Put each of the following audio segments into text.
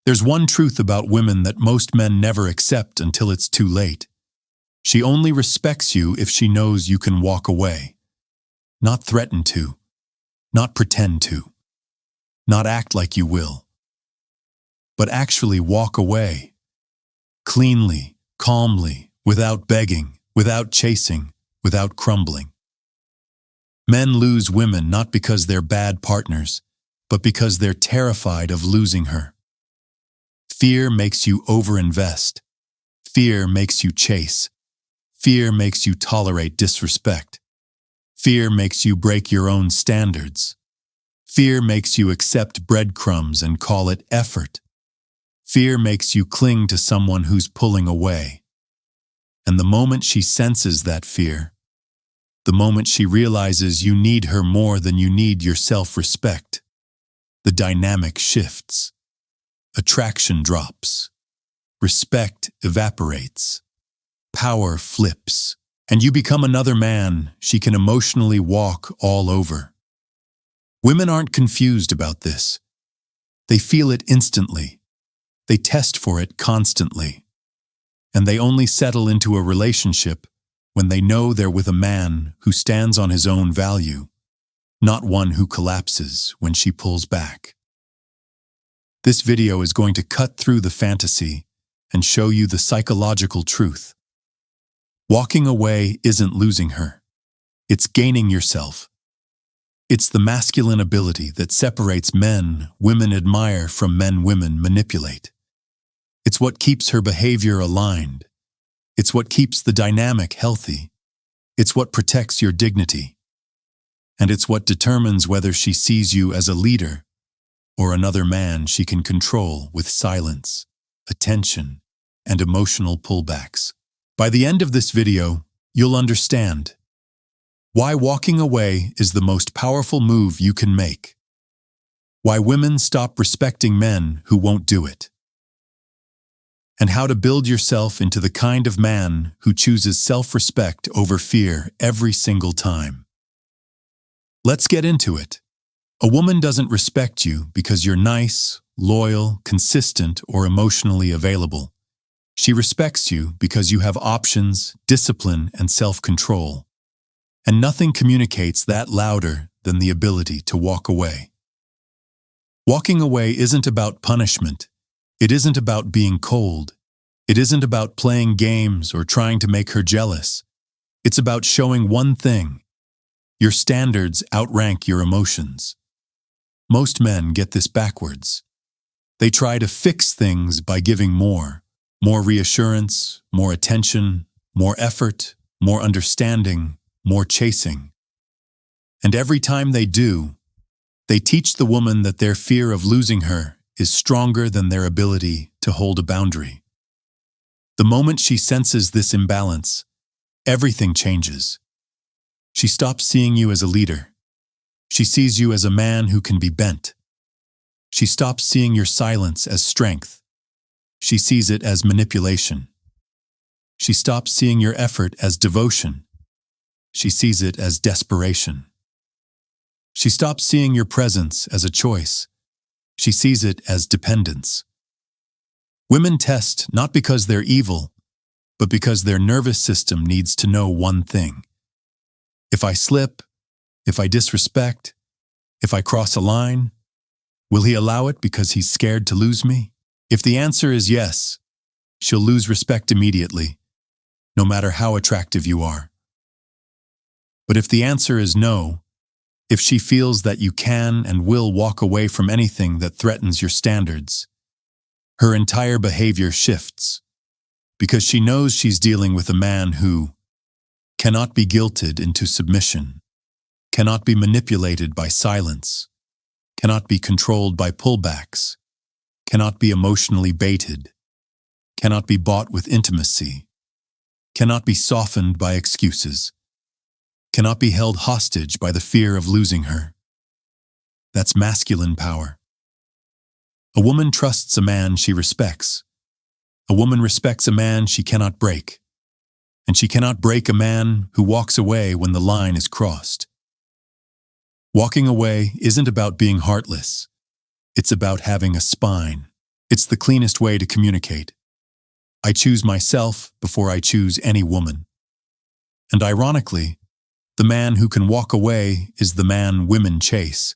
There's one truth about women that most men never accept until it's too late. She only respects you if she knows you can walk away. Not threaten to, not pretend to, not act like you will, but actually walk away. Cleanly, calmly, without begging, without chasing, without crumbling. Men lose women not because they're bad partners, but because they're terrified of losing her. Fear makes you overinvest. Fear makes you chase. Fear makes you tolerate disrespect. Fear makes you break your own standards. Fear makes you accept breadcrumbs and call it effort. Fear makes you cling to someone who's pulling away. And the moment she senses that fear, the moment she realizes you need her more than you need your self-respect, the dynamic shifts. Attraction drops. Respect evaporates. Power flips. And you become another man she can emotionally walk all over. Women aren't confused about this. They feel it instantly. They test for it constantly. And they only settle into a relationship when they know they're with a man who stands on his own value, not one who collapses when she pulls back. This video is going to cut through the fantasy and show you the psychological truth. Walking away isn't losing her. It's gaining yourself. It's the masculine ability that separates men women admire from men women manipulate. It's what keeps her behavior aligned. It's what keeps the dynamic healthy. It's what protects your dignity. And it's what determines whether she sees you as a leader or another man she can control with silence, attention, and emotional pullbacks. By the end of this video, you'll understand why walking away is the most powerful move you can make. Why women stop respecting men who won't do it. And how to build yourself into the kind of man who chooses self-respect over fear every single time. Let's get into it. A woman doesn't respect you because you're nice, loyal, consistent, or emotionally available. She respects you because you have options, discipline, and self-control. And nothing communicates that louder than the ability to walk away. Walking away isn't about punishment. It isn't about being cold. It isn't about playing games or trying to make her jealous. It's about showing one thing. Your standards outrank your emotions. Most men get this backwards. They try to fix things by giving more reassurance, more attention, more effort, more understanding, more chasing. And every time they do, they teach the woman that their fear of losing her is stronger than their ability to hold a boundary. The moment she senses this imbalance, everything changes. She stops seeing you as a leader. She sees you as a man who can be bent. She stops seeing your silence as strength. She sees it as manipulation. She stops seeing your effort as devotion. She sees it as desperation. She stops seeing your presence as a choice. She sees it as dependence. Women test not because they're evil, but because their nervous system needs to know one thing. If I slip, if I disrespect, if I cross a line, will he allow it because he's scared to lose me? If the answer is yes, she'll lose respect immediately, no matter how attractive you are. But if the answer is no, if she feels that you can and will walk away from anything that threatens your standards, her entire behavior shifts, because she knows she's dealing with a man who cannot be guilted into submission, cannot be manipulated by silence, cannot be controlled by pullbacks, cannot be emotionally baited, cannot be bought with intimacy, cannot be softened by excuses, cannot be held hostage by the fear of losing her. That's masculine power. A woman trusts a man she respects. A woman respects a man she cannot break. And she cannot break a man who walks away when the line is crossed. Walking away isn't about being heartless. It's about having a spine. It's the cleanest way to communicate. I choose myself before I choose any woman. And ironically, the man who can walk away is the man women chase,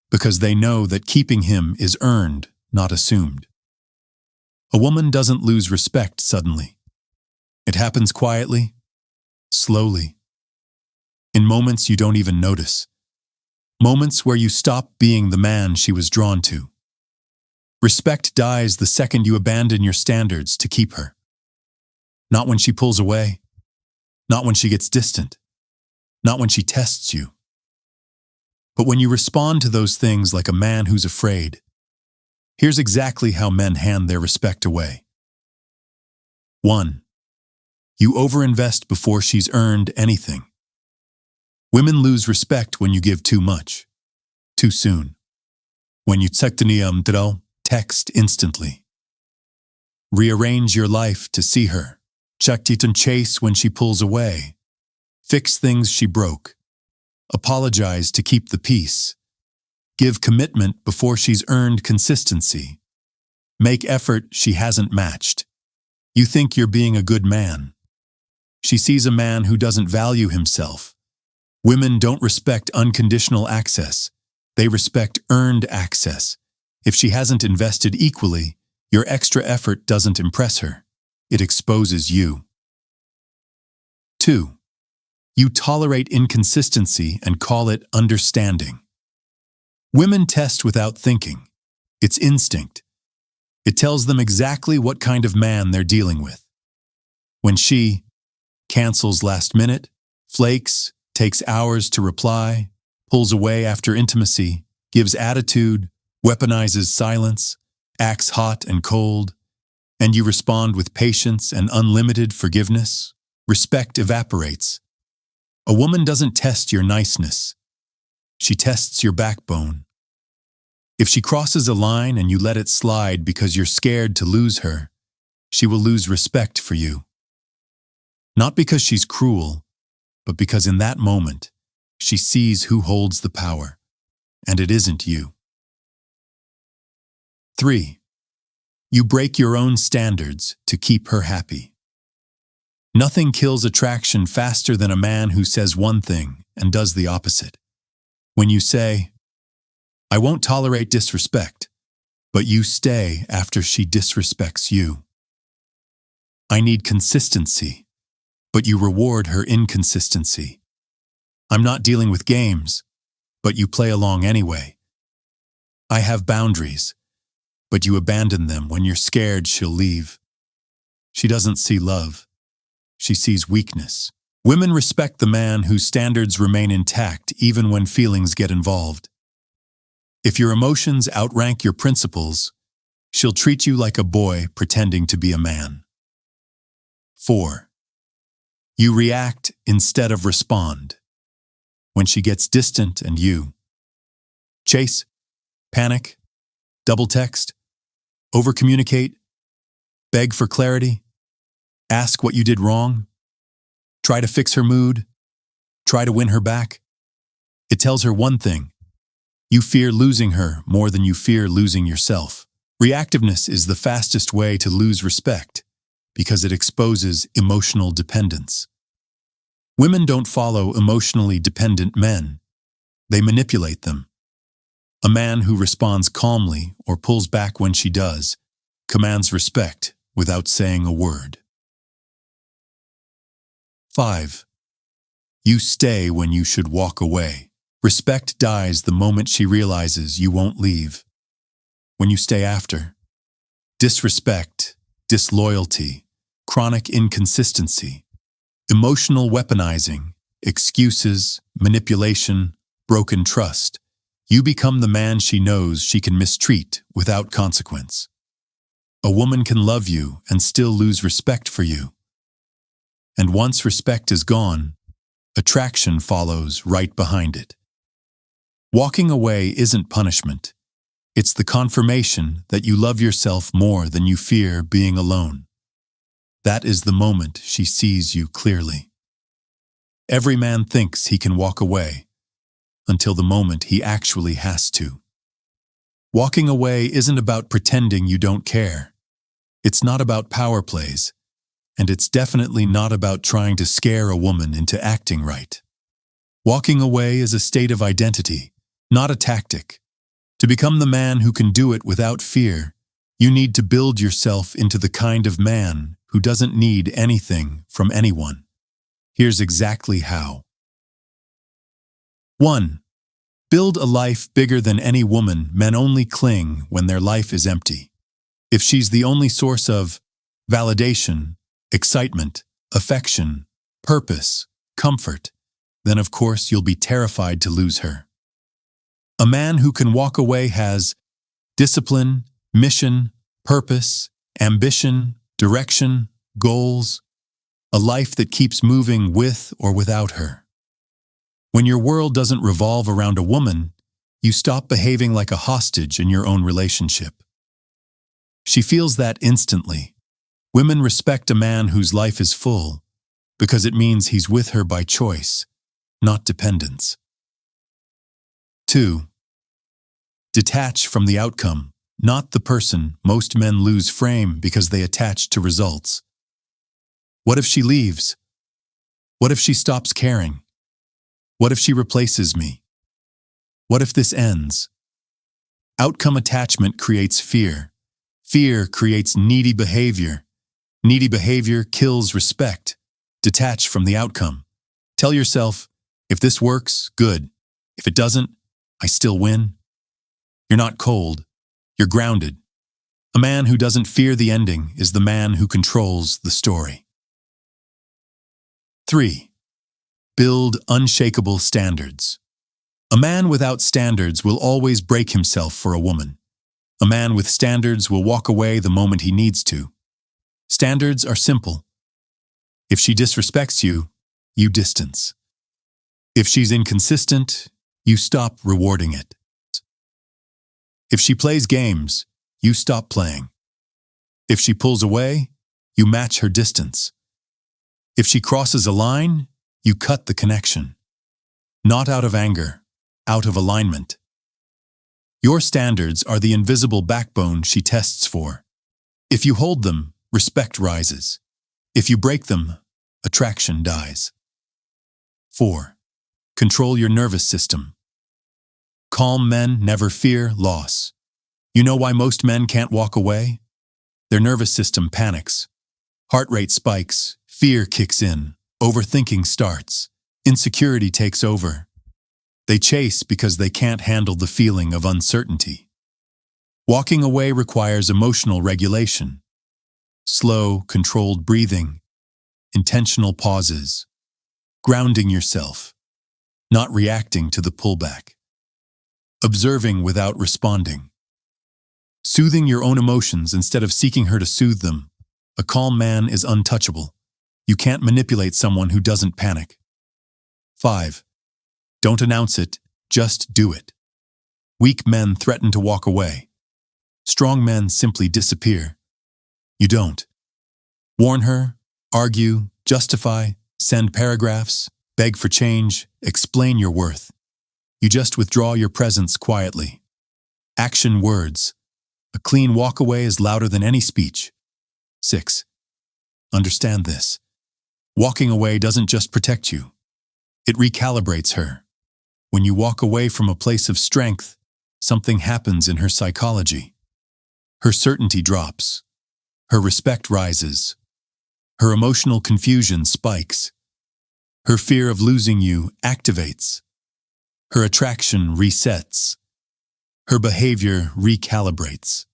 because they know that keeping him is earned, not assumed. A woman doesn't lose respect suddenly. It happens quietly, slowly, in moments you don't even notice. Moments where you stop being the man she was drawn to. Respect dies the second you abandon your standards to keep her. Not when she pulls away, not when she gets distant, not when she tests you. But when you respond to those things like a man who's afraid. Here's exactly how men hand their respect away. 1. You overinvest before she's earned anything. Women lose respect when you give too much, too soon. When you text instantly. Rearrange your life to see her. Chase when she pulls away. Fix things she broke. Apologize to keep the peace. Give commitment before she's earned consistency. Make effort she hasn't matched. You think you're being a good man. She sees a man who doesn't value himself. Women don't respect unconditional access. They respect earned access. If she hasn't invested equally, your extra effort doesn't impress her. It exposes you. 2. You tolerate inconsistency and call it understanding. Women test without thinking. It's instinct. It tells them exactly what kind of man they're dealing with. When she cancels last minute, flakes, takes hours to reply, pulls away after intimacy, gives attitude, weaponizes silence, acts hot and cold, and you respond with patience and unlimited forgiveness, respect evaporates. A woman doesn't test your niceness. She tests your backbone. If she crosses a line and you let it slide because you're scared to lose her, she will lose respect for you. Not because she's cruel, but because in that moment, she sees who holds the power, and it isn't you. 3. You break your own standards to keep her happy. Nothing kills attraction faster than a man who says one thing and does the opposite. When you say, I won't tolerate disrespect, but you stay after she disrespects you. I need consistency, but you reward her inconsistency. I'm not dealing with games, but you play along anyway. I have boundaries, but you abandon them when you're scared she'll leave. She doesn't see love. She sees weakness. Women respect the man whose standards remain intact even when feelings get involved. If your emotions outrank your principles, she'll treat you like a boy pretending to be a man. 4. You react instead of respond. When she gets distant and you chase, panic, double text, overcommunicate, beg for clarity, ask what you did wrong, try to fix her mood, try to win her back, it tells her one thing. You fear losing her more than you fear losing yourself. Reactiveness is the fastest way to lose respect because it exposes emotional dependence. Women don't follow emotionally dependent men. They manipulate them. A man who responds calmly or pulls back when she does commands respect without saying a word. 5. You stay when you should walk away. Respect dies the moment she realizes you won't leave. When you stay after. Disrespect, disloyalty, chronic inconsistency, emotional weaponizing, excuses, manipulation, broken trust. You become the man she knows she can mistreat without consequence. A woman can love you and still lose respect for you. And once respect is gone, attraction follows right behind it. Walking away isn't punishment. It's the confirmation that you love yourself more than you fear being alone. That is the moment she sees you clearly. Every man thinks he can walk away until the moment he actually has to. Walking away isn't about pretending you don't care. It's not about power plays, and it's definitely not about trying to scare a woman into acting right. Walking away is a state of identity, not a tactic. To become the man who can do it without fear, you need to build yourself into the kind of man who doesn't need anything from anyone. Here's exactly how. 1. Build a life bigger than any woman. Men only cling when their life is empty. If she's the only source of validation, excitement, affection, purpose, comfort, then of course you'll be terrified to lose her. A man who can walk away has discipline, mission, purpose, ambition, direction, goals, a life that keeps moving with or without her. When your world doesn't revolve around a woman, you stop behaving like a hostage in your own relationship. She feels that instantly. Women respect a man whose life is full because it means he's with her by choice, not dependence. 2. Detach from the outcome, not the person. Most men lose frame because they attach to results. What if she leaves? What if she stops caring? What if she replaces me? What if this ends? Outcome attachment creates fear. Fear creates needy behavior. Needy behavior kills respect. Detach from the outcome. Tell yourself, if this works, good. If it doesn't, I still win. You're not cold. You're grounded. A man who doesn't fear the ending is the man who controls the story. 3. Build unshakable standards. A man without standards will always break himself for a woman. A man with standards will walk away the moment he needs to. Standards are simple. If she disrespects you, you distance. If she's inconsistent, you stop rewarding it. If she plays games, you stop playing. If she pulls away, you match her distance. If she crosses a line, you cut the connection. Not out of anger, out of alignment. Your standards are the invisible backbone she tests for. If you hold them, respect rises. If you break them, attraction dies. 4. Control your nervous system. Calm men never fear loss. You know why most men can't walk away? Their nervous system panics. Heart rate spikes, fear kicks in, overthinking starts, insecurity takes over. They chase because they can't handle the feeling of uncertainty. Walking away requires emotional regulation. Slow, controlled breathing, intentional pauses, grounding yourself, not reacting to the pullback, observing without responding, soothing your own emotions instead of seeking her to soothe them. A calm man is untouchable. You can't manipulate someone who doesn't panic. 5. Don't announce it, just do it. Weak men threaten to walk away. Strong men simply disappear. You don't. Warn her, argue, justify, send paragraphs, beg for change, explain your worth. You just withdraw your presence quietly. Action words. A clean walkaway is louder than any speech. 6. Understand this. Walking away doesn't just protect you. It recalibrates her. When you walk away from a place of strength, something happens in her psychology. Her certainty drops. Her respect rises. Her emotional confusion spikes. Her fear of losing you activates. Her attraction resets. Her behavior recalibrates.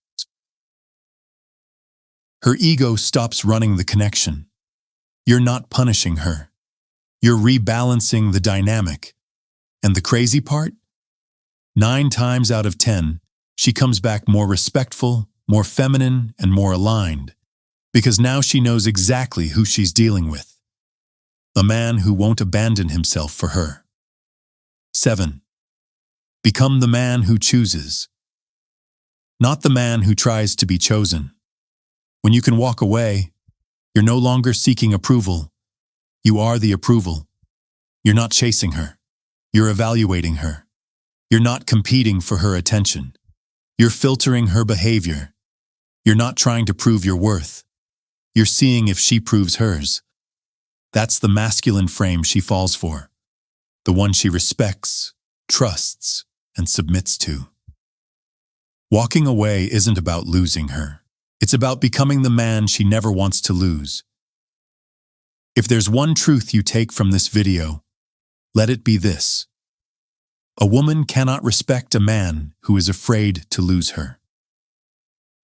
Her ego stops running the connection. You're not punishing her. You're rebalancing the dynamic. And the crazy part? 9 times out of 10, she comes back more respectful, more feminine, and more aligned. Because now she knows exactly who she's dealing with. A man who won't abandon himself for her. 7. Become the man who chooses. Not the man who tries to be chosen. When you can walk away, you're no longer seeking approval. You are the approval. You're not chasing her. You're evaluating her. You're not competing for her attention. You're filtering her behavior. You're not trying to prove your worth. You're seeing if she proves hers. That's the masculine frame she falls for, the one she respects, trusts, and submits to. Walking away isn't about losing her. It's about becoming the man she never wants to lose. If there's one truth you take from this video, let it be this: a woman cannot respect a man who is afraid to lose her.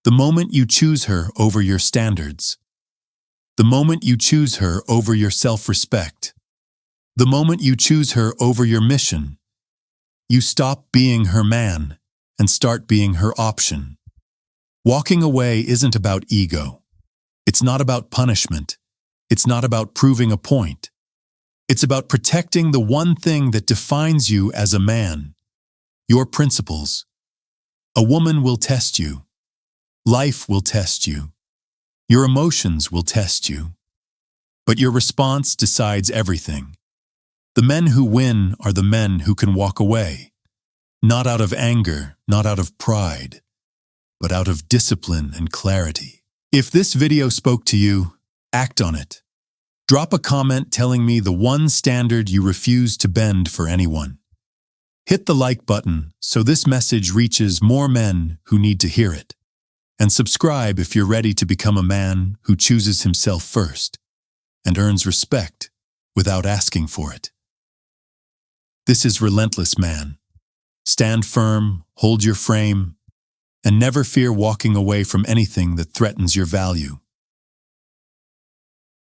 The moment you choose her over your standards, the moment you choose her over your self-respect, the moment you choose her over your mission, you stop being her man and start being her option. Walking away isn't about ego. It's not about punishment. It's not about proving a point. It's about protecting the one thing that defines you as a man: your principles. A woman will test you. Life will test you. Your emotions will test you. But your response decides everything. The men who win are the men who can walk away, not out of anger, not out of pride, but out of discipline and clarity. If this video spoke to you, act on it. Drop a comment telling me the one standard you refuse to bend for anyone. Hit the like button so this message reaches more men who need to hear it. And subscribe if you're ready to become a man who chooses himself first and earns respect without asking for it. This is Relentless Man. Stand firm, hold your frame, and never fear walking away from anything that threatens your value.